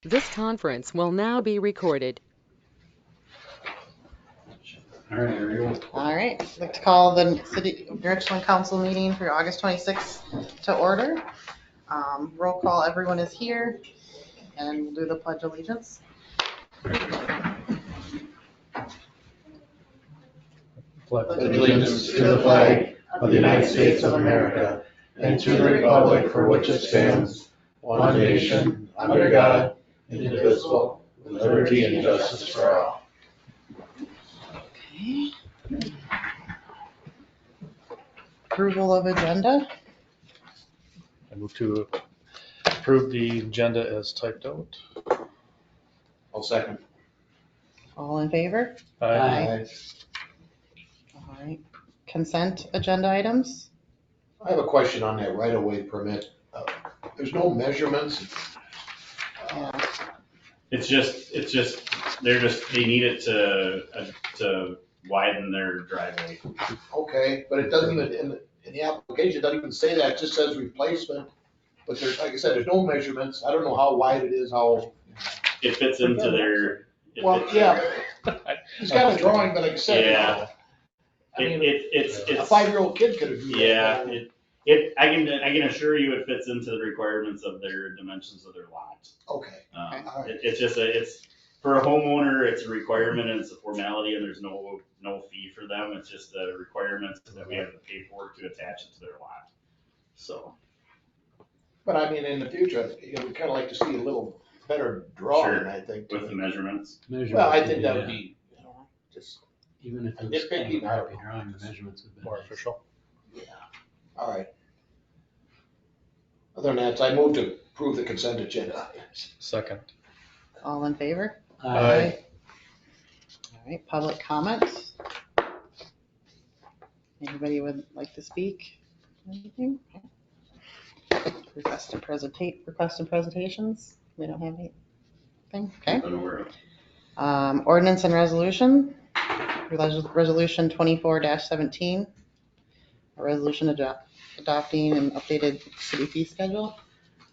This conference will now be recorded. All right, there we go. All right, I'd like to call the City of Richland Council meeting for August 26th to order. Roll call, everyone is here, and we'll do the Pledge of Allegiance. Pledge allegiance to the flag of the United States of America and to the republic for which it stands, one nation, under God, indivisible, with liberty and justice for all. Okay. Approval of agenda. I move to approve the agenda as typed out. I'll second. All in favor? Aye. All right. Consent agenda items. I have a question on that right-of-way permit. There's no measurements. Yeah. It's just, they need it to widen their driveway. Okay, but it doesn't even, in the application, it doesn't even say that, it just says replacement. But there's, like I said, there's no measurements. I don't know how wide it is, how, It fits into their. well, yeah. It's got a drawing, but like I said, Yeah. I mean, It's a 5-year-old kid could have used yeah, that. I can assure you it fits into the requirements of their dimensions of their lot. Okay, all right. It's for a homeowner, it's a requirement and it's a formality and there's no fee for them. It's just a requirement that we have to pay for to attach it to their lot. So. But I mean, in the future, we'd kind of like to see a little better drawing, Sure. I think. With the measurements. Well, I think that would be, just, Even if it's kind of a copy drawing, the measurements would be More official. all right. Other than that, I move to approve the consent agenda. Second. All in favor? Aye. All right, public comments. Anybody would like to speak? Anything? Request and presentations? We don't have anything, okay. Ordinance and resolution. Resolution 24-17. A resolution adopting an updated city fee schedule.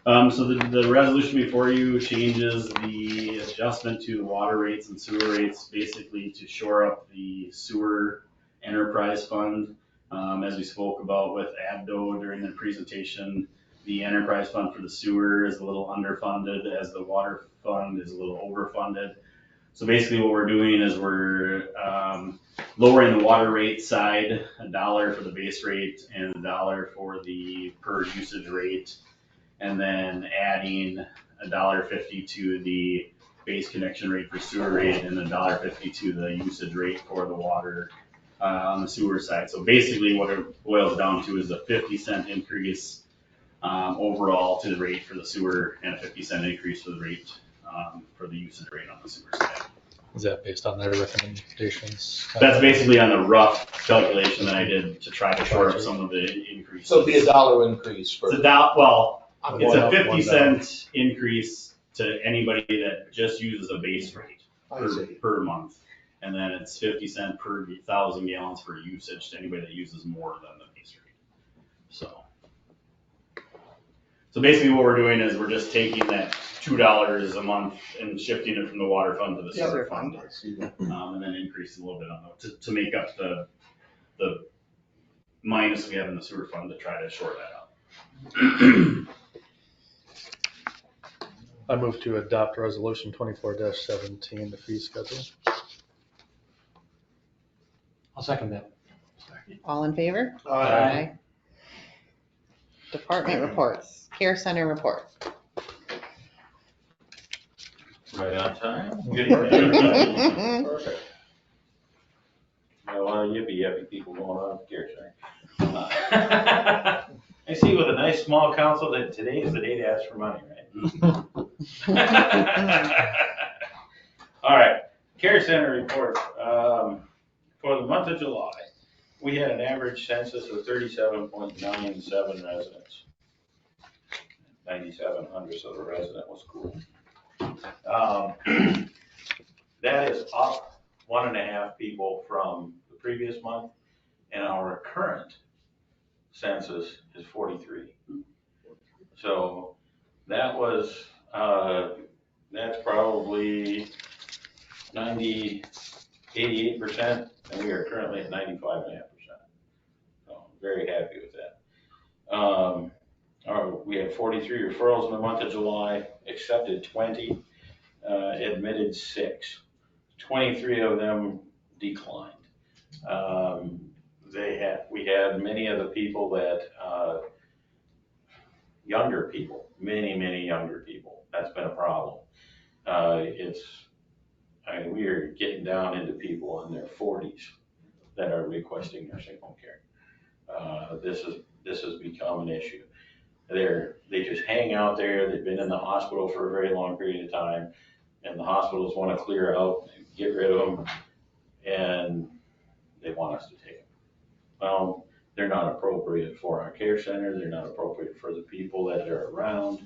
So the resolution before you changes the adjustment to the water rates and sewer rates, basically to shore up the sewer enterprise fund. As we spoke about with ABDO during the presentation, the enterprise fund for the sewer is a little underfunded as the water fund is a little overfunded. So basically what we're doing is we're lowering the water rate side, $1 for the base rate and $1 for the per usage rate, and then adding $1.50 to the base connection rate for sewer rate and $1.50 to the usage rate for the water on the sewer side. So basically what it boils down to is a 50-cent increase overall to the rate for the sewer and a 50-cent increase for the rate for the usage rate on the sewer side. Is that based on their recommendations? That's basically on the rough calculation that I did to try to shore up some of the increases. So it'd be $1 increase for. It's it's a $1, 50-cent increase to anybody that just uses a base rate I see. per month. And then it's 50 cents per 1,000 gallons for usage to anybody that uses more than the base rate. So basically what we're doing is we're just taking that $2 a month and shifting it from the water fund to the sewer fund. I see that. And then increasing a little bit on to make up the minus we have in the sewer fund to try to shore that up. I move to adopt resolution 24-17, the fee schedule. I'll second that. All in favor? Aye. Department reports, care center report. Right on time. Perfect. Got a lot of yippee people going on at the care center. I see with a nice small council that today is the day to ask for money, right? All right, care center report. For the month of July, we had an average census of 37.97 residents. 97 hundredths of a resident was cool. That is up 1.5 people from the previous month, and our current census is 43. So that was that's probably 88%, and we are currently at 95.5%. So very happy with that. We had 43 referrals in the month of July, accepted 20, admitted 6. 23 of them declined. We had many of the people that, younger people, many younger people. That's been a problem. We are getting down into people in their 40s that are requesting nursing home care. This has become an issue. They just hang out there. They've been in the hospital for a very long period of time, and the hospitals want to clear out and get rid of them, and they want us to take them. Well, they're not appropriate for our care center. They're not appropriate for the people that are around.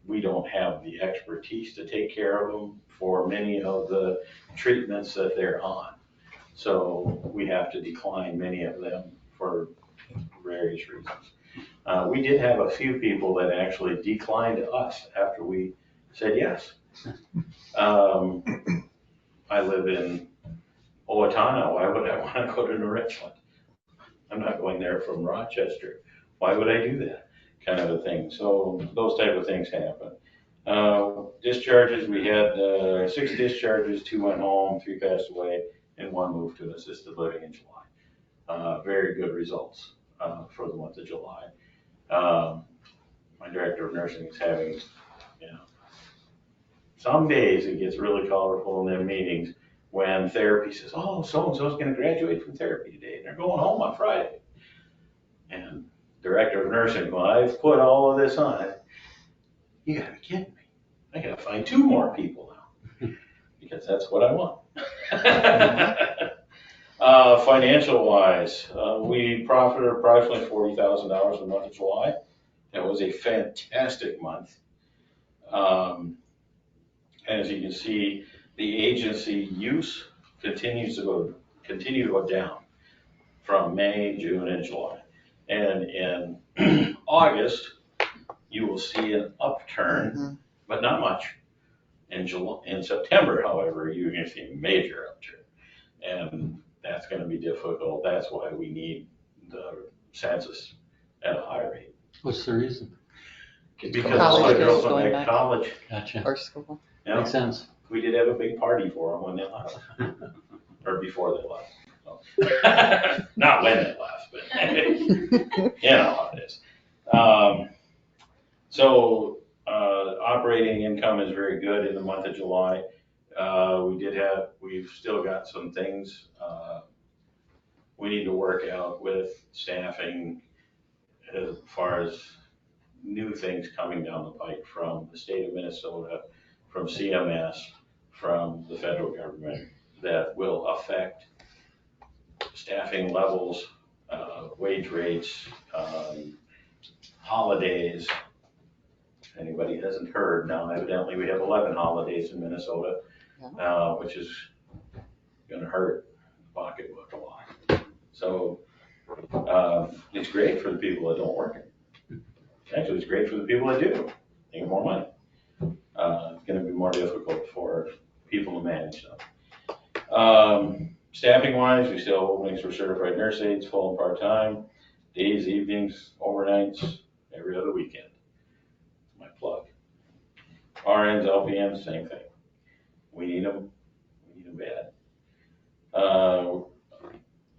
We don't have the expertise to take care of them for many of the treatments that they're on. So we have to decline many of them for various reasons. We did have a few people that actually declined us after we said yes. I live in Owatonna. Why would I want to go to New Richland? I'm not going there from Rochester. Why would I do that? Kind of a thing. So those type of things happen. Discharges, we had 6 discharges, 2 went home, 3 passed away, and 1 moved to assisted living in July. Very good results for the month of July. My director of nursing is having, some days it gets really colorful in their meetings when therapy says, oh, so-and-so's going to graduate from therapy today, and they're going home on Friday. And director of nursing, well, I've put all of this on. You gotta be kidding me. I gotta find 2 more people now, because that's what I want. Financial wise, we profited approximately $40,000 in the month of July. That was a fantastic month. As you can see, the agency use continue to go down from May, June, and July. And in August, you will see an upturn, but not much. In September, however, you're going to see a major upturn. And that's going to be difficult. That's why we need the census at a high rate. What's the reason? Because College a lot of girls kids went going back back. to college. Gotcha. Or school. Yeah. Makes sense. We did have a big party for them when they left, or before they left. So. Not when they left, but you know how it is. Operating income is very good in the month of July. We've still got some things we need to work out with staffing as far as new things coming down the pike from the state of Minnesota, from CMS, from the federal government that will affect staffing levels, wage rates, holidays. If anybody hasn't heard, now evidently we have 11 holidays in Minnesota, which is going to hurt the pocketbook a lot. So it's great for the people that don't work it. Actually, it's great for the people that do. They get more money. It's going to be more difficult for people to manage them. Staffing wise, we still have openings for certified nurse aides, full and part-time, days, evenings, overnights, every other weekend. That's my plug. RNs, LPNs, same thing. We need them. We need them bad.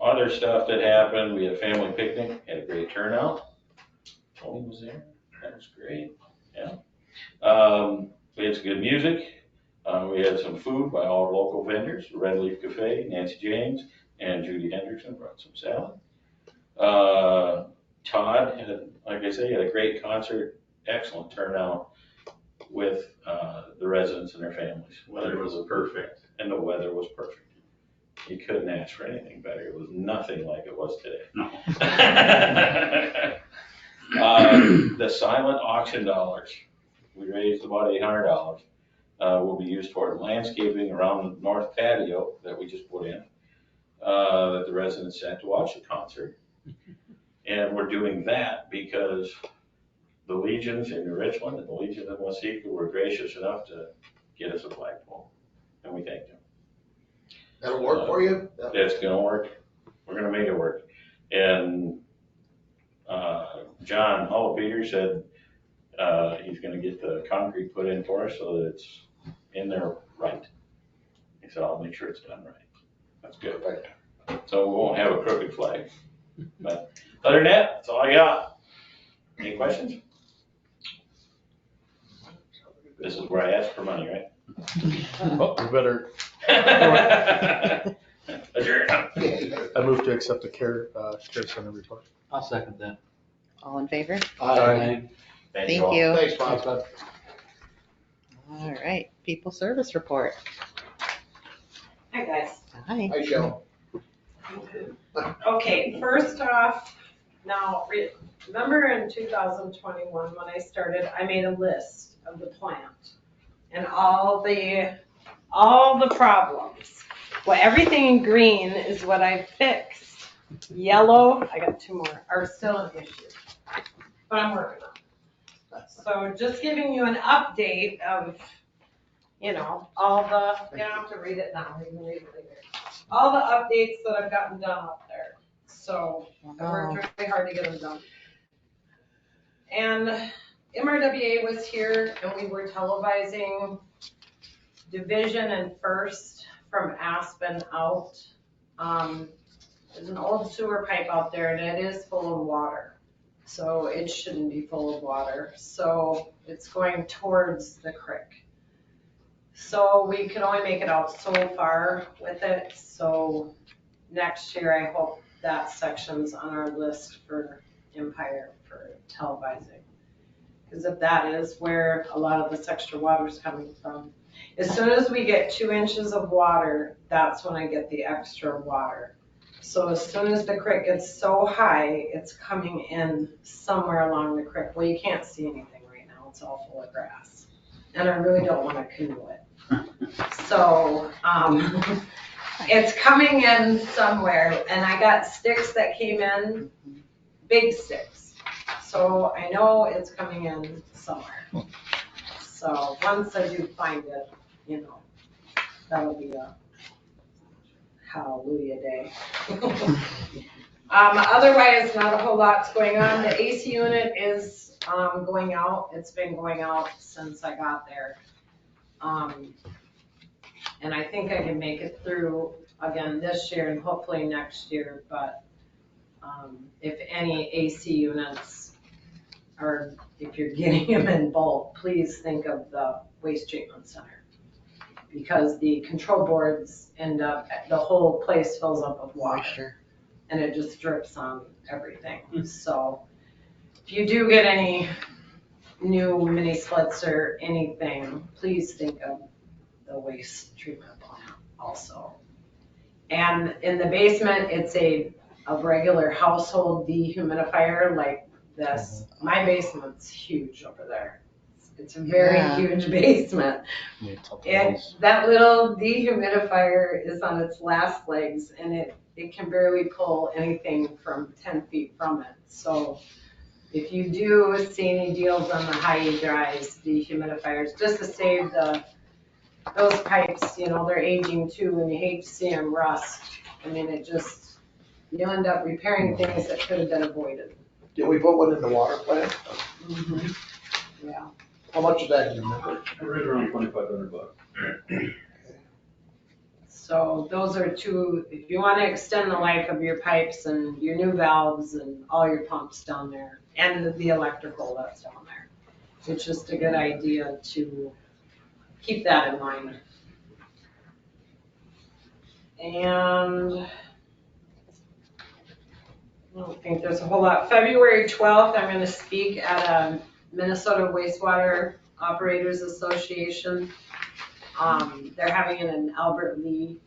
Other stuff that happened, we had a family picnic, had a great turnout. Tony was there. That was great. Yeah. We had some good music. We had some food by all our local vendors, Red Leaf Cafe, Nancy James, and Judy Hendrickson brought some salad. Todd had, like I say, had a great concert, excellent turnout with the residents and their families. Weather was perfect. And the weather was perfect. You couldn't ask for anything better. It was nothing like it was today. No. The silent auction dollars, we raised about $800, will be used toward landscaping around the north patio that we just put in, that the residents sat to watch the concert. And we're doing that because the Legions in Richland and the Legions in Waseca were gracious enough to get us a flagpole, and we thank them. That'll work for you? It's gonna work. We're gonna make it work. And, John Hall-Peter said, he's gonna get the concrete put in for us so that it's in there right. He said, I'll make sure it's done right. That's good. So we won't have a crooked flag. But other than that, that's all I got. Any questions? This is where I ask for money, right? Oh, we better, Adjourn. I move to accept the care center report. I'll second that. All in favor? Aye. Thank all. you. Thanks, Bob. All right, people service report. Hi, guys. Hi. Hi, Shell. Okay, first off, now, remember in 2021, when I started, I made a list of the plant and all the problems. Well, everything in green is what I fixed. Yellow, I got 2 more, are still an issue, but I'm working on it. So just giving you an update of, all the, you don't have to read it now, you can read it later. All the updates that I've gotten done up there. So I worked really hard to get them done. And MRWA was here and we were televising Division and First from Aspen out. There's an old sewer pipe out there and it is full of water. So it shouldn't be full of water. So it's going towards the creek. So we can only make it out so far with it. So next year, I hope that section's on our list for Empire for televising. Because if that is where a lot of this extra water is coming from. As soon as we get 2 inches of water, that's when I get the extra water. So as soon as the creek gets so high, it's coming in somewhere along the creek. Well, you can't see anything right now. It's all full of grass. And I really don't want to canoe it. So, it's coming in somewhere, and I got sticks that came in, big sticks. So I know it's coming in somewhere. So once I do find it, that'll be a hallelujah day. Otherwise, not a whole lot's going on. The AC unit is going out. It's been going out since I got there. And I think I can make it through again this year and hopefully next year, but if any AC units or if you're getting them in bulk, please think of the waste treatment center. Because the control boards end up, the whole place fills up with water. And it just drips on everything. So if you do get any new mini splits or anything, please think of the waste treatment plant also. And in the basement, it's a regular household dehumidifier like this. My basement's huge over there. It's a very huge basement. That little dehumidifier is on its last legs and it can barely pull anything from 10 feet from it. So if you do see any deals on the high dries dehumidifiers, just to save those pipes, they're aging too, and you hate to see them rust. I mean, you end up repairing things that could have been avoided. Did we put one in the water plant? Mm-hmm. Yeah. How much is that, you remember? Right around $2,500. So those are 2, if you want to extend the life of your pipes and your new valves and all your pumps down there and the electrical that's down there. It's just a good idea to keep that in mind. And I don't think there's a whole lot. February 12th, I'm going to speak at a Minnesota Wastewater Operators Association. They're having it in Albert Lee,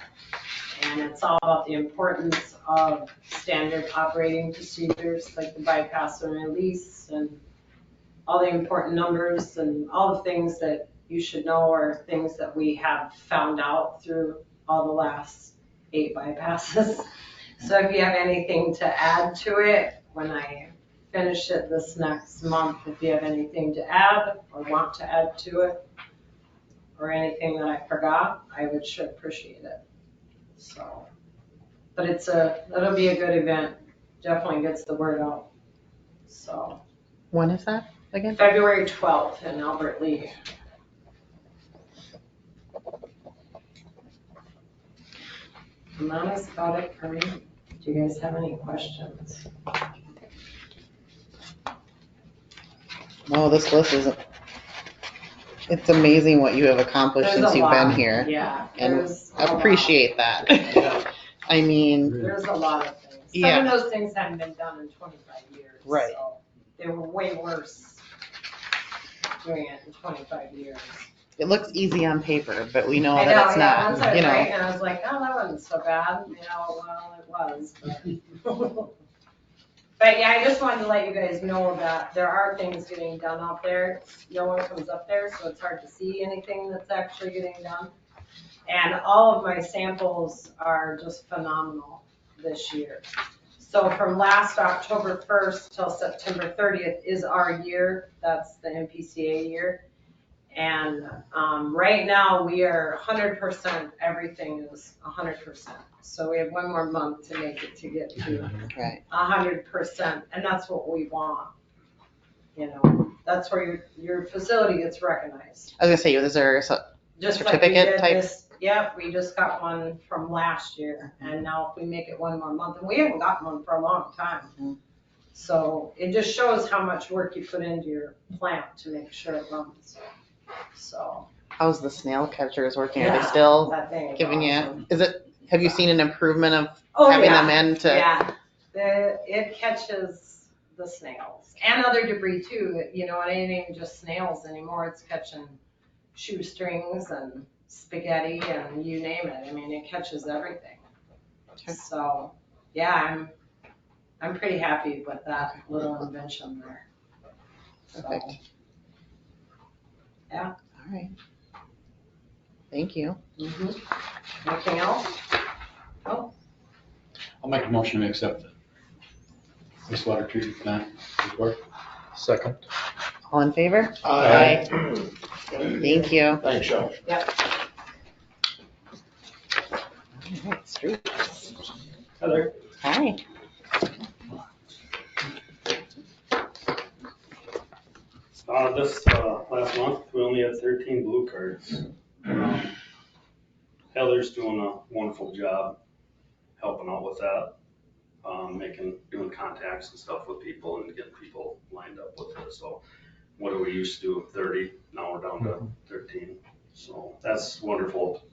and it's all about the importance of standard operating procedures like the bypass and release and all the important numbers and all the things that you should know are things that we have found out through all the last 8 bypasses. So if you have anything to add to it when I finish it this next month. If you have anything to add or want to add to it, or anything that I forgot, I would sure appreciate it. So, but it'll be a good event. Definitely gets the word out. So, When is that again? February 12th in Albert Lee. And that is about it for me. Do you guys have any questions? No, this list isn't. It's amazing what you have accomplished There's since a you've been lot. here. Yeah. And there's a lot. appreciate that. I mean, There's a lot of things. Some Yeah. of those things haven't been done in 25 years. Right. So they were way worse doing it in 25 years. it looks easy on paper, but we know I that know, it's yeah, once I not, was you know. writing, I was like, oh, that wasn't so bad, well, it was, but. But yeah, I just wanted to let you guys know that there are things getting done out there. No one comes up there, so it's hard to see anything that's actually getting done. And all of my samples are just phenomenal this year. So from last October 1st till September 30th is our year, that's the MPCA year. And right now we are 100%, everything is 100%. So we have one more month to make it to get to Right. 100%, and that's what we want. You know, that's where your facility gets recognized. I was gonna say, is there Just like we Certificate did type? this, yep, we just got one from last year, and now if we make it one more month, and we haven't gotten one for a long time. Mhm. So it just shows how much work you put into your plant to make sure it runs. So. how's the snail catchers working? Are Yeah, they still that thing is giving awesome. you, have you seen an improvement of Oh, having yeah. them in to? Yeah, it catches the snails and other debris too, you know, it ain't even just snails anymore, it's catching shoestrings and spaghetti and you name it, I mean, it catches everything. Okay. So, yeah, I'm pretty happy with that little invention there. So, Perfect. Yeah. All right. Thank you. mhm. Anything else? I'll make a motion to accept the wastewater treatment plant report. Second. All in favor? Aye. Thank you. Thanks, Sean. All right, streets. Heather. Hi. This last month, we only had 13 blue cards. Heather's doing a wonderful job helping out with that, doing contacts and stuff with people and getting people lined up with it. So what do we used to do, 30, now we're down to 13. So that's wonderful.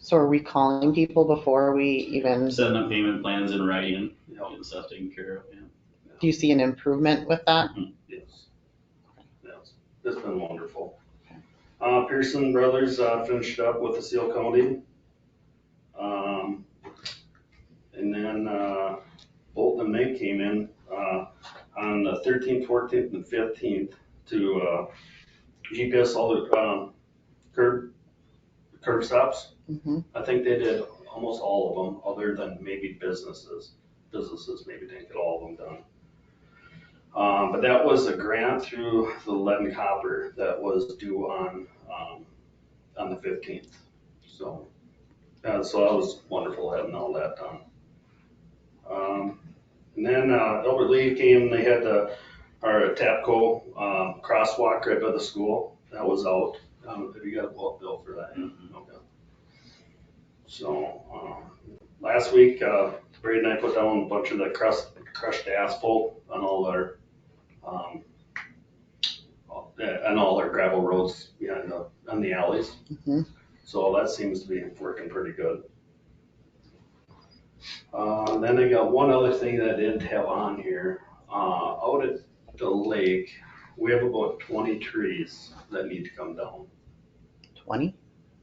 So are we calling people before we even, Setting up payment plans in writing, getting stuff taken care of, yeah. do you see an improvement with that? Yes. Yes, it's been wonderful. Pearson Brothers finished up with the seal coating. And then Bolton and May came in on the 13th, 14th, and 15th to GPS all the curb stops. Mhm. I think they did almost all of them, other than maybe businesses. Businesses maybe didn't get all of them done. But that was a grant through the Lead and Copper that was due on the 15th. So that was wonderful having all that done. And then Albert Lee came, they had our TAPCO crosswalk right by the school. That was out. Have you got a bill for that? Mhm. Okay. So last week, Brady and I put down a bunch of the crushed asphalt on all our gravel roads behind on the alleys. Mhm. So that seems to be working pretty good. Then I got one other thing that I didn't have on here. Out at the lake, we have about 20 trees that need to come down. 20?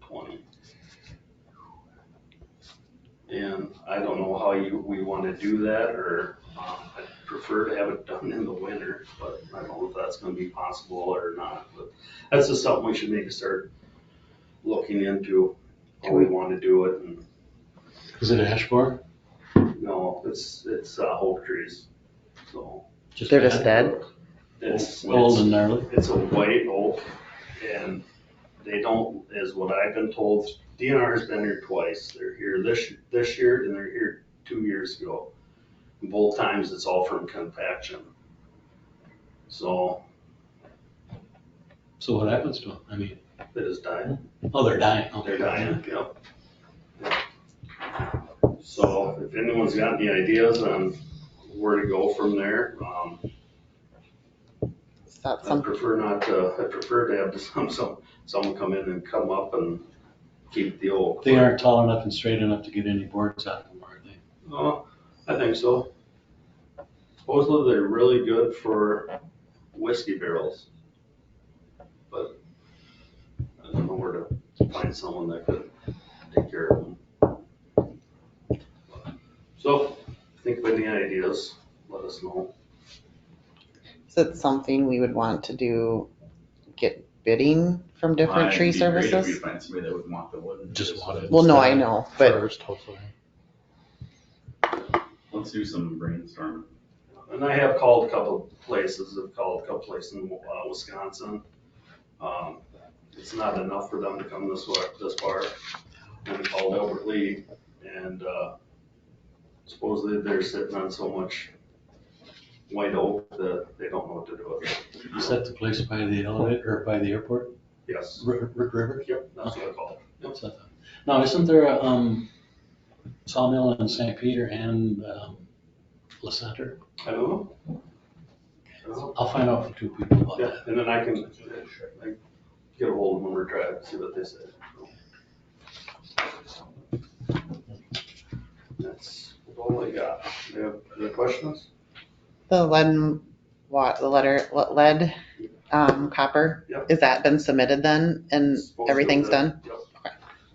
20. And I don't know how we want to do that, or I'd prefer to have it done in the winter, but I don't know if that's going to be possible or not. But that's just something we should maybe start looking into, how we want to do it. And Is it ash borer? no, it's oak trees. so. They're just dead? It's, Old and gnarly. it's a white oak, and they don't, is what I've been told, DNR has been here twice. They're here this year, and they're here 2 years ago. Both times it's all from compaction. So So what happens to them? I mean, they just die. oh, they're dying. Okay. They're dying, yep. So if anyone's got any ideas on where to go from there, Is that I some, prefer to have someone come in and come up and keep the oak. They aren't tall enough and straight enough to get any boards out of them, are they? Oh, I think so. Supposedly they're really good for whiskey barrels. But I don't know where to find someone that could take care of them. So, think of any ideas, let us know. is it something we would want to do, get bidding from different tree It'd be great if services? you find somebody that would want the wood. Just want it. Well, no, I know, but First, hopefully. Let's do some brainstorming. And I have called a couple places, I've called a couple places in Wisconsin. It's not enough for them to come this far. And I called Albert Lee, and supposedly they're sitting on so much white oak that they don't know what to do with it. Is that the place by the elevator, or by the airport? Yes, Rick River? yep, that's what I called it. Yep. What's that? Now, isn't there a sawmill in St. Peter and La Center? I don't know. I don't know. I'll find out from two people about Yeah, that. and then I can get a hold of them or try to see what they say. That's all I got. Do you have any questions? the lead, copper, Yep. is that been submitted then and Supposed to everything's be. done? Yep.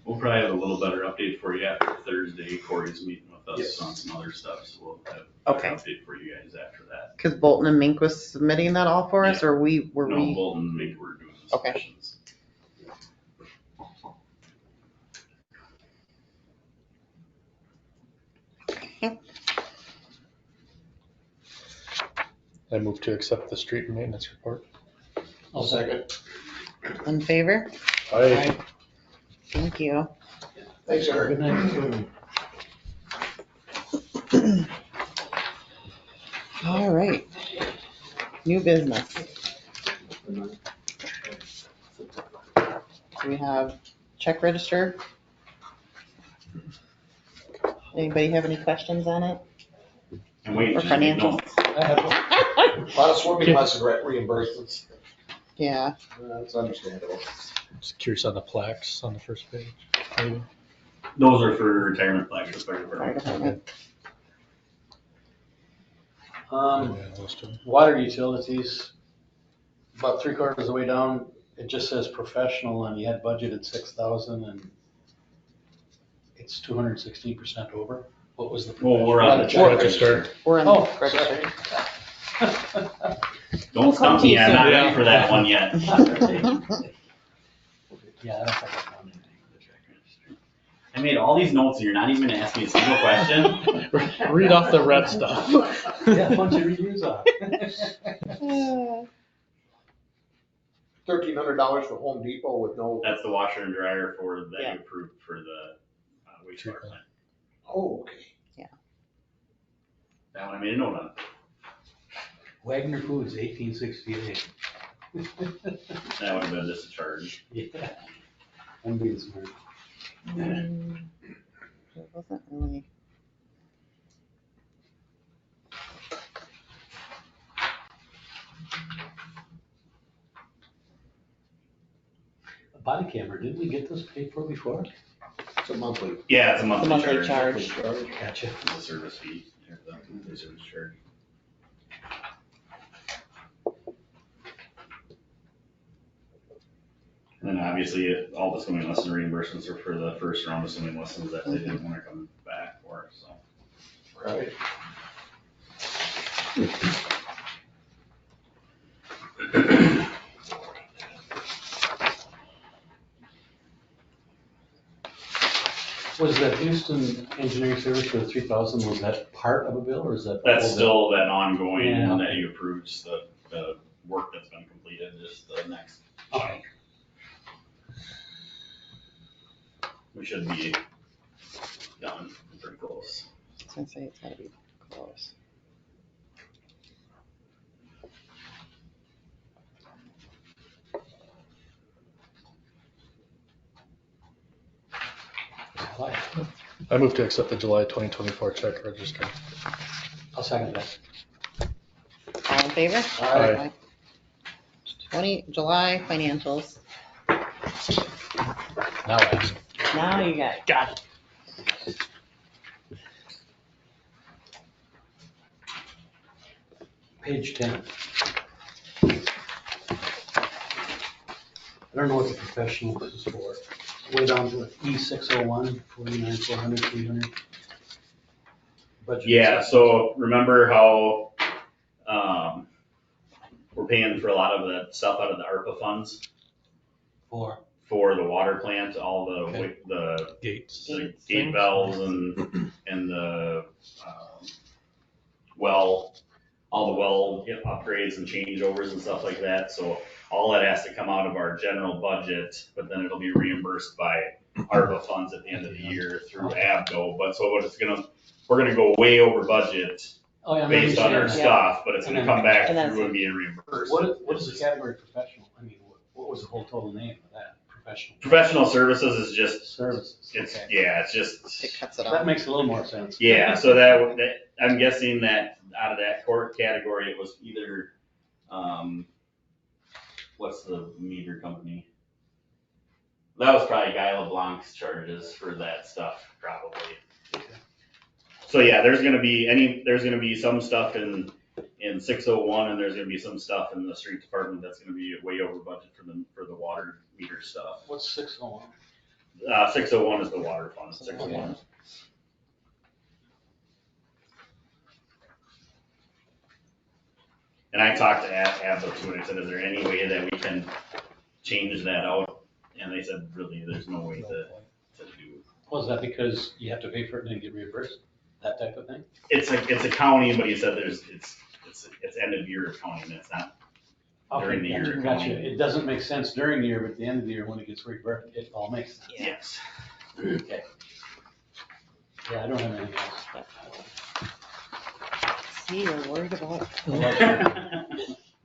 We'll probably have a little better update for you after Thursday. Corey's meeting with us Yes. on some other stuff, so we'll have a Okay. better update for you guys after that. Cause Bolton and Mink was submitting that all for us, or No, we? Bolton, maybe we're doing the Okay. submissions. I move to accept the street maintenance report. I'll second. In favor? Aye. Thank you. Thanks, Eric. Good night. All right. New business. Do we have check register? Anybody have any questions on it? And wait, Or just make financials? notes. A lot of swimming lesson reimbursements, Yeah, that's understandable. Just curious on the plaques on the first page. Maybe. Those are for retirement flags, for fire fire department. department. Yeah, those two. Water utilities, about 3/4 of the way down, it just says professional and you had budgeted 6,000 and it's 216% over. What was the? Well, we're on the professional? check register. We're in Oh, the register. Don't stump me, I'm not ready for that one yet. Yeah, I don't think I found anything for the check register. I made all these notes and you're not even gonna ask me a single question? Read off the red stuff. Yeah, a bunch of reviews on. $1,300 for Home Depot with no, That's the washer and dryer for, that Yeah. you approved for the wastewater plant. oh, okay. That one I made a note on. Wagner Foods, 1868. That would have been just a charge. Yeah. I'm being smart. It wasn't really. A body camera, didn't we get this paid for before? It's a monthly. Yeah, it's a The monthly monthly charge. charge. Gotcha. It's a service fee, or the service charge. And then obviously, all the swimming lesson reimbursements are for the first round of swimming lessons that they didn't wanna come back for, so. Right. Was that Houston Engineering Service for the 3,000, was that part of a bill or is that? the That's whole bill? still that ongoing, Yeah. that you approved, just the work that's been completed, just the next Okay. we should be done pretty close. I was gonna say it's gotta be close. I move to accept the July 2024 check register. I'll second that. All in favor? Aye. 20, July financials. Now ask. Now you got it. Got it. Page 10. I don't know what the professional is for. Way down to E601, 49, 400, 300. Budget. Yeah, so remember how, we're paying for a lot of the stuff out of the ARPA funds for the water plant, all the, Okay. the Gates. the gate valves and the, well, all the well upgrades and changeovers and stuff like that. So all that has to come out of our general budget, but then it'll be reimbursed by ARPA funds at the end of the year through ABDO. But so what it's we're gonna go way over budget Oh, yeah, based on our Yeah. stuff, but it's gonna come back And then- through and be reimbursed. What is the category professional? I mean, what was the whole total name of that? Professional Professional services is just, services. it's, Okay. yeah, it's just. It cuts it That off. makes a little more sense. Yeah, so that, I'm guessing that out of that court category, it was either, what's the meter company? That was probably Guy LeBlanc's charges for that stuff, probably. So yeah, there's gonna be some stuff in 601 and there's gonna be some stuff in the street department that's gonna be way over budget for the water meter stuff. What's 601? 601 is the water fund, 601. And I talked to ABDO too, and I said, is there any way that we can change that out? And they said, really, there's no way to do. Was that because you have to pay for it and then get reimbursed? That type of thing? It's a county, but he said it's end of year accounting, it's not during the year Gotcha. accounting. It doesn't make sense during the year, but at the end of the year, when it gets reimbursed, it all makes sense. Yes. Okay. Yeah, I don't have anything else. See, you're worried about.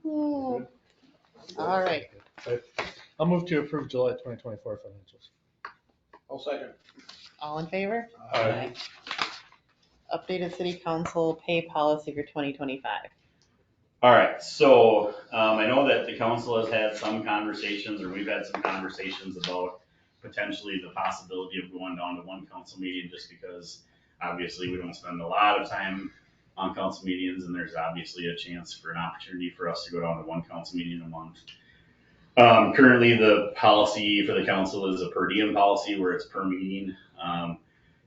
Oh. All right. I'll move to approve July 2024 financials. I'll second. All in favor? Aye. Updated city council pay policy for 2025. All right, so, I know that the council has had some conversations, or we've had some conversations about potentially the possibility of going down to one council meeting, just because obviously we don't spend a lot of time on council meetings, and there's obviously a chance for an opportunity for us to go down to one council meeting a month. Currently, the policy for the council is a per diem policy where it's per meeting.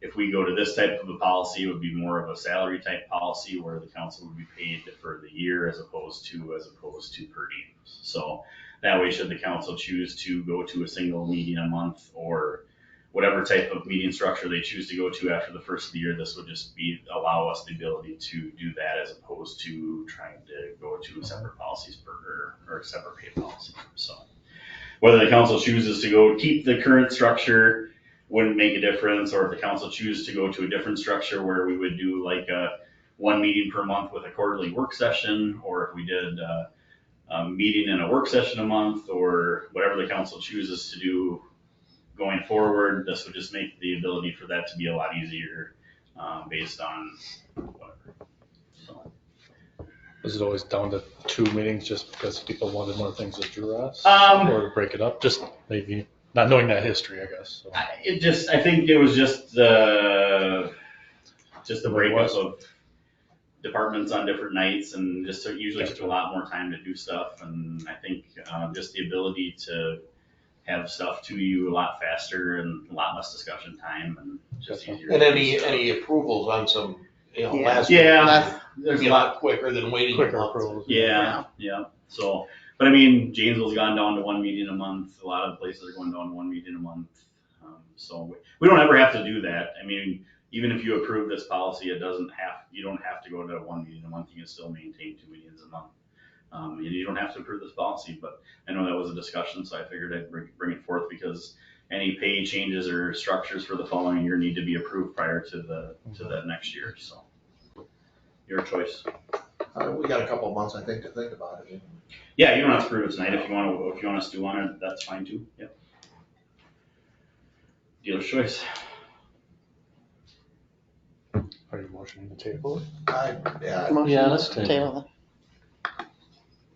If we go to this type of a policy, it would be more of a salary type policy where the council would be paid for the year as opposed to per diems. So that way, should the council choose to go to a single meeting a month or whatever type of meeting structure they choose to go to after the first of the year, this would just allow us the ability to do that as opposed to trying to go to separate policies or separate pay policy. So whether the council chooses to keep the current structure wouldn't make a difference, or if the council chooses to go to a different structure where we would do like one meeting per month with a quarterly work session, or if we did a meeting and a work session a month, or whatever the council chooses to do going forward, this would just make the ability for that to be a lot easier based on whatever. So. Is it always down to 2 meetings just because people wanted more things with Juras? Or to break it up, just maybe, not knowing that history, I guess. So. I think it was just a breakup of departments on different nights, and usually took a lot more time to do stuff, and I think just the ability to have stuff to you a lot faster and a lot less discussion time and just easier. And any approvals on some, last. Yeah. There's a lot quicker than waiting. Quicker approvals. Yeah. So, but I mean, Janesville's gone down to one meeting a month. A lot of places are going down to one meeting a month. So we don't ever have to do that. I mean, even if you approve this policy, you don't have to go to one meeting a month. You can still maintain 2 meetings a month. You don't have to approve this policy, but I know that was a discussion, so I figured I'd bring it forth because any pay changes or structures for the following year need to be approved prior to the next year, so. Your choice. We got a couple of months, I think, to think about it. Yeah, you don't have to approve it tonight. If you want to stew on it, that's fine too. Yep. Dealer's choice. Are you motioning to table? Yeah, Motion Yeah, let's to table it.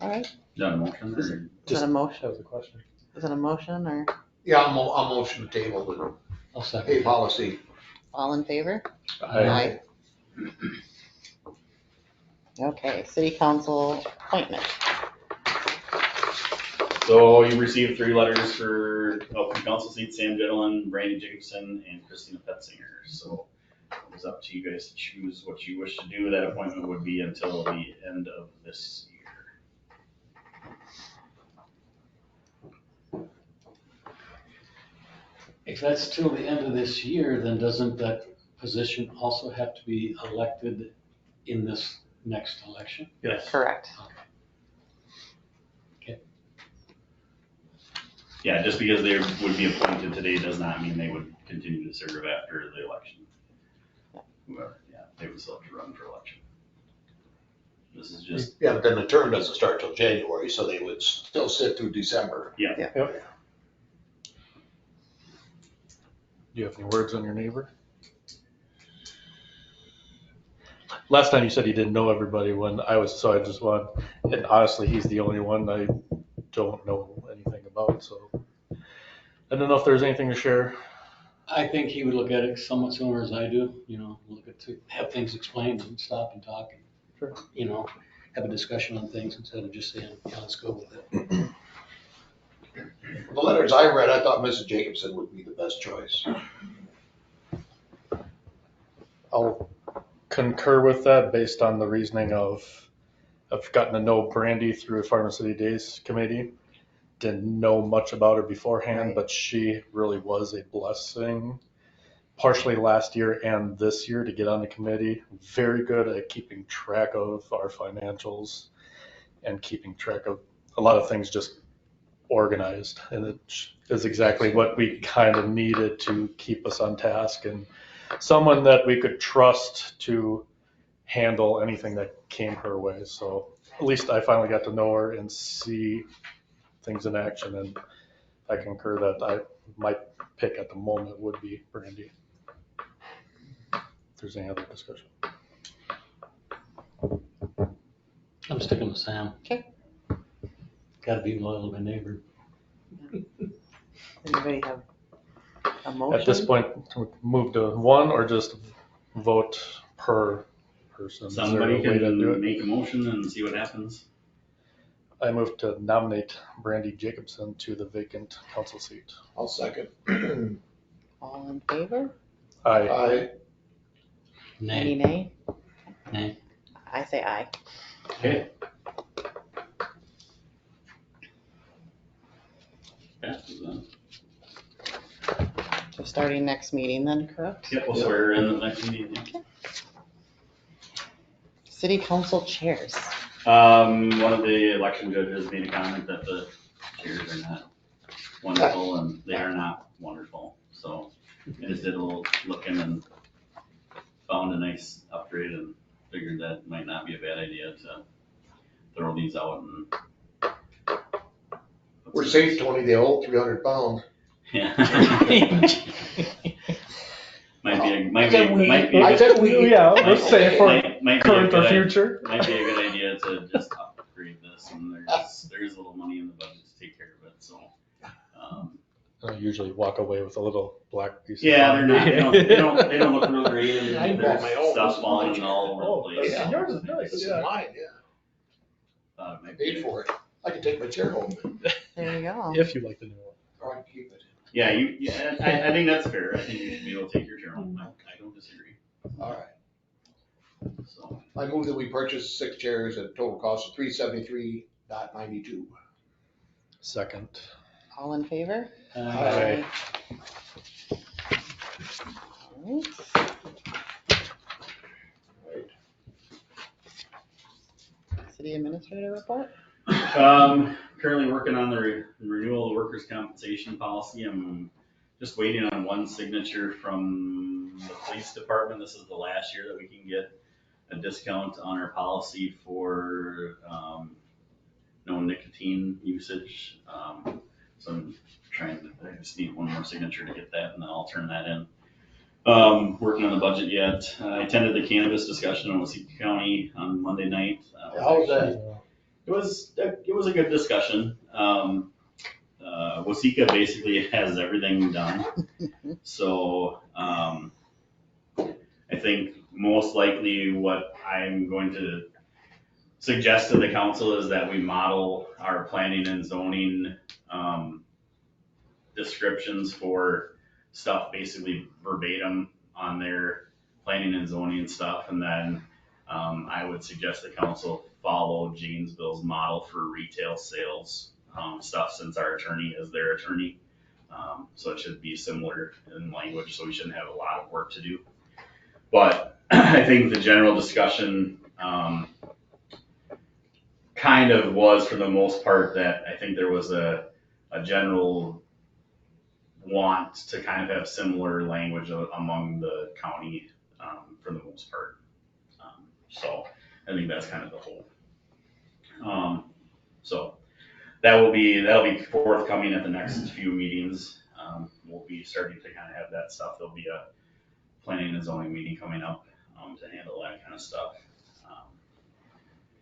All right, Is that a motion or? is that a That motion? was a question. Is it a motion or yeah, I'll motion to table the I'll pay second. policy. all in favor? Aye. Okay, city council appointment. So you received 3 letters for open council seats, Sam Gentleman, Brandy Jacobson, and Christina Petzinger. So it was up to you guys to choose what you wish to do. That appointment would be until the end of this year. If that's till the end of this year, then doesn't that position also have to be elected in this next election? Yes. Correct. Yeah, just because they would be appointed today does not mean they would continue to serve after the election. Whoever, yeah, they would still have to run for election. This is just, Yeah, but then the term doesn't start till January, so they would still sit through December. yeah. Do you have any words on your neighbor? Last time you said you didn't know everybody when I was, so I just want, and honestly, he's the only one I don't know anything about, so. I don't know if there's anything to share. I think he would look at it somewhat similar as I do, have things explained and stop and talk and, Sure. have a discussion on things instead of just saying, yeah, let's go with it. The letters I read, I thought Mrs. Jacobson would be the best choice. I'll concur with that based on the reasoning of, I've gotten to know Brandy through Farm City Days Committee. Didn't know much about her beforehand, Right. but she really was a blessing, partially last year and this year to get on the committee. Very good at keeping track of our financials and keeping track of a lot of things just organized. And it is exactly what we kind of needed to keep us on task and someone that we could trust to handle anything that came her way. So at least I finally got to know her and see things in action, and I concur that my pick at the moment would be Brandy. If there's any other discussion. I'm sticking with Sam. Okay. Gotta be loyal to my neighbor. Anybody have a motion? At this point, move to one or just vote per person? Is there a Somebody way to do can it? make a motion and see what happens. I move to nominate Brandy Jacobson to the vacant council seat. I'll second. All in favor? Aye. Any Nay. nay? Nay. I say aye. Okay. Passes then. So starting next meeting then, correct? Yep, we'll swear her in the next meeting. City council chairs. One of the election judges made a comment that the chairs are not wonderful, and they are not wonderful. So I just did a little looking and found a nice upgrade and figured that might not be a bad idea to throw these out and. We're safe, Tony, they hold 300 pounds. Yeah. Might be I a said we. Yeah, might- let's say for might be a current or good idea. future. Might be a good idea to just upgrade this, and there's a little money in the budget to take care of it, so. I usually walk away with a little black piece. Yeah, they're not, they don't look real great, and I bought my own. stuff falling all over Oh, the place. yeah, yours is nice, This is yeah. mine, yeah. It I might be- paid for it. I can take my chair home, There you go. If you like the new one. or I can keep it. Yeah, I think that's fair, I think you should be able to take your chair home, I don't disagree, All right. so. I move that we purchase 6 chairs at a total cost of $373.92. Second. All in favor? Aye. Alright. City administrator report? Currently working on the renewal of the workers' compensation policy. I'm just waiting on one signature from the police department. This is the last year that we can get a discount on our policy for, no nicotine usage. So I'm I just need one more signature to get that, and then I'll turn that in. Working on the budget yet. I attended the cannabis discussion in Waseca County on Monday night. How was that? It was a good discussion. Waseca basically has everything done. So, I think most likely what I'm going to suggest to the council is that we model our planning and zoning, descriptions for stuff basically verbatim on their planning and zoning stuff. And then, I would suggest the council follow Janesville's model for retail sales, stuff, since our attorney is their attorney. So it should be similar in language, so we shouldn't have a lot of work to do. But I think the general discussion, kind of was, for the most part, that I think there was a general want to kind of have similar language among the county, for the most part. So I think that's kind of the whole. So that'll be forthcoming at the next few meetings. We'll be starting to kind of have that stuff. There'll be a planning and zoning meeting coming up, to handle that kind of stuff.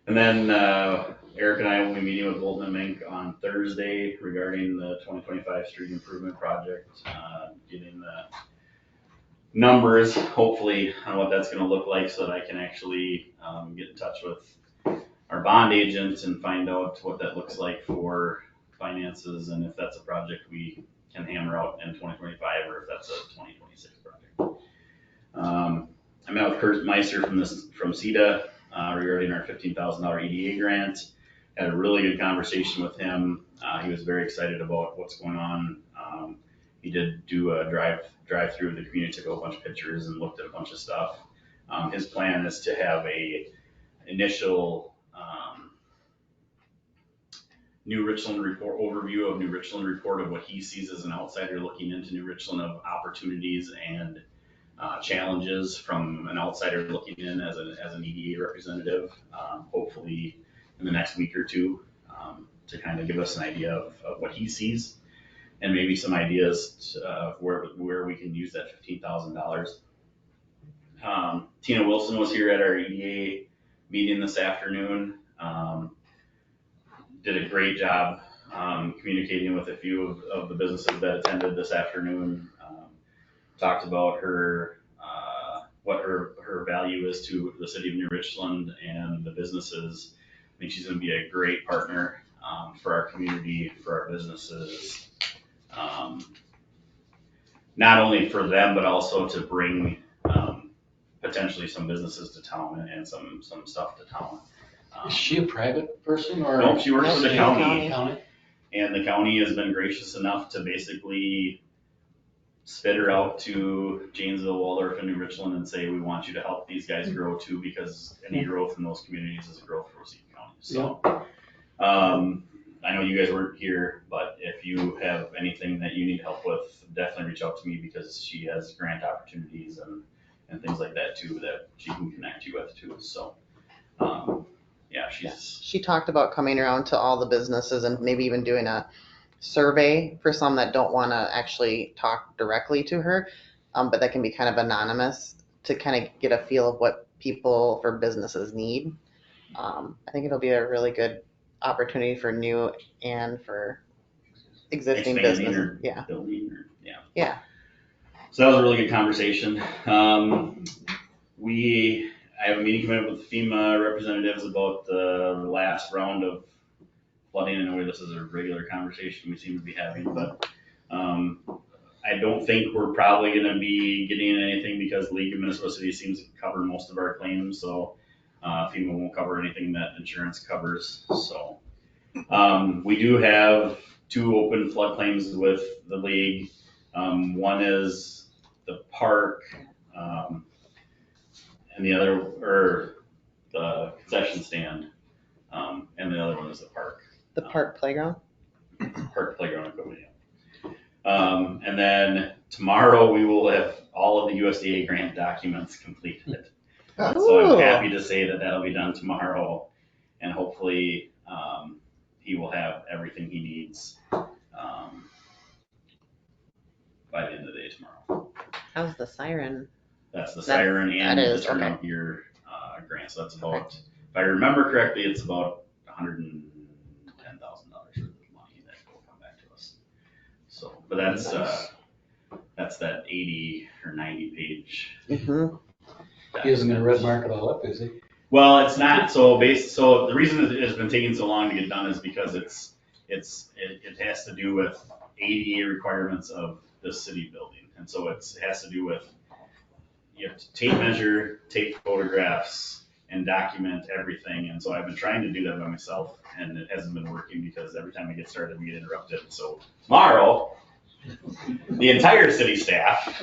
And then, Eric and I will be meeting with Bolton and Mink on Thursday regarding the 2025 street improvement project, getting the numbers, hopefully, on what that's gonna look like, so that I can actually, get in touch with our bond agent and find out what that looks like for finances, and if that's a project we can hammer out in 2025, or if that's a 2026 project. I met with Kurt Meister from CEDA, regarding our $15,000 EDA grant. Had a really good conversation with him. He was very excited about what's going on. He did do a drive through of the community, took a bunch of pictures and looked at a bunch of stuff. His plan is to have a initial, New Richland report, overview of New Richland report of what he sees as an outsider looking into New Richland, of opportunities and challenges from an outsider looking in as an EDA representative, hopefully in the next week or two, to kind of give us an idea of what he sees, and maybe some ideas of where we can use that $15,000. Tina Wilson was here at our EDA meeting this afternoon. Did a great job communicating with a few of the businesses that attended this afternoon. Talked about what her value is to the city of New Richland and the businesses. I think she's going to be a great partner, for our community, for our businesses, not only for them, but also to bring, potentially some businesses to town and some stuff to town. Is she a private person or? No, she works for the county. County? And the county has been gracious enough to basically spit her out to Janesville, Waldorf, and New Richland and say, we want you to help these guys grow too, because any growth in those communities is a growth for Waseca County. So, I know you guys weren't here, but if you have anything that you need help with, definitely reach out to me, because she has grant opportunities and things like that too, that she can connect you with too. So, yeah, She talked about coming around to all the businesses and maybe even doing a survey for some that don't want to actually talk directly to her, but that can be kind of anonymous, to kind of get a feel of what people for businesses need. I think it'll be a really good opportunity for new and for existing expanding businesses. or Yeah. building or, yeah. Yeah. So that was a really good conversation. I have a meeting coming up with FEMA representatives about the last round of flooding. I know this is a regular conversation we seem to be having, but I don't think we're probably going to be getting anything, because League of Minnesota Cities seems to cover most of our claims. So FEMA won't cover anything that insurance covers. So we do have 2 open flood claims with the league. One is the park, and the other, or the concession stand, and the other one is the park. The park playground? Park playground equipment, yeah. And then tomorrow we will have all of the USDA grant documents completed. So I'm happy to say that that'll be done tomorrow, and hopefully, he will have everything he needs, by the end of the day tomorrow. How's the siren? That's the siren and that the is, turnout gear, grant, so that's about, if I remember correctly, it's about $110,000 worth of money that will come back to us. So, but that's that 80 or 90 page. Mm-hmm. He isn't gonna red mark it all up, is he? Well, it's not, so the reason it has been taking so long to get done is because it has to do with ADA requirements of the city building. And so it has to do with, you have to tape measure, take photographs, and document everything. And so I've been trying to do that by myself, and it hasn't been working because every time I get started, we get interrupted. So tomorrow, the entire city staff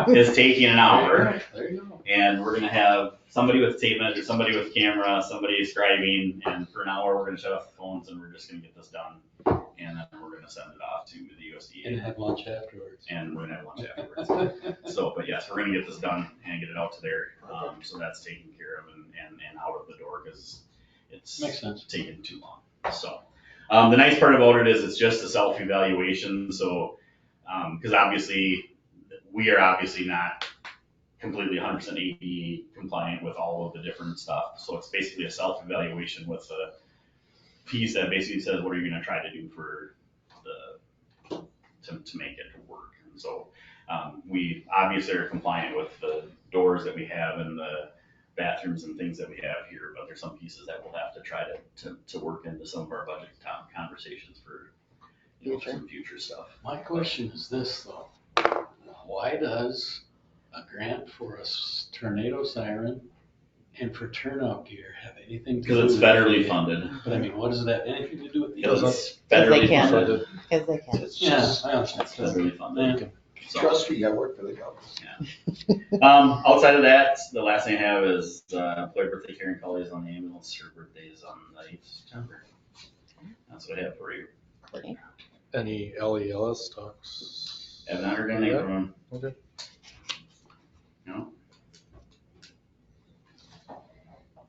is taking an hour, There you go. and we're gonna have somebody with tape measure, somebody with camera, somebody scribing, and for an hour, we're gonna shut off the phones and we're just gonna get this done. And then we're gonna send it off to the USDA. And have lunch afterwards. And we're gonna have lunch afterwards. So, but yes, we're gonna get this done and get it out to there. So that's taken care of and out of the door because it's Makes sense. taken too long. So, the nice part about it is it's just a self-evaluation. So, because obviously, we are obviously not completely 100% AD compliant with all of the different stuff. So it's basically a self-evaluation with a piece that basically says, what are you gonna try to do for to make it work? And so, we obviously are compliant with the doors that we have and the bathrooms and things that we have here, but there's some pieces that we'll have to try to work into some of our budget conversations for, some future stuff. My question is this though, why does a grant for a tornado siren and for turnout gear have anything to do with? Because it's federally funded. But I mean, what does that, anything to do with the Because other? it's federally can. funded. Because they can. It's Yeah, just, I understand. It's federally funded. So, trust me, I work for the government. outside of that, the last thing I have is, employee birthday Karen Cully is on the ambulance. Her birthday is on the 8th of September. That's what I have for you. Any LELS talks? Have not heard anything from him. Okay. No?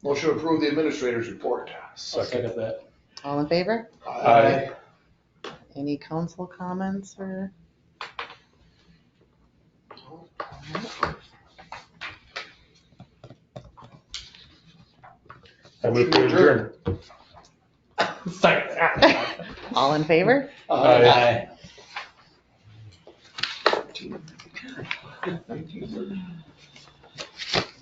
Motion to approve the administrator's report. I'll second that. All in favor? Aye. Any council comments or? I move to adjourn. All in favor? Aye. Aye.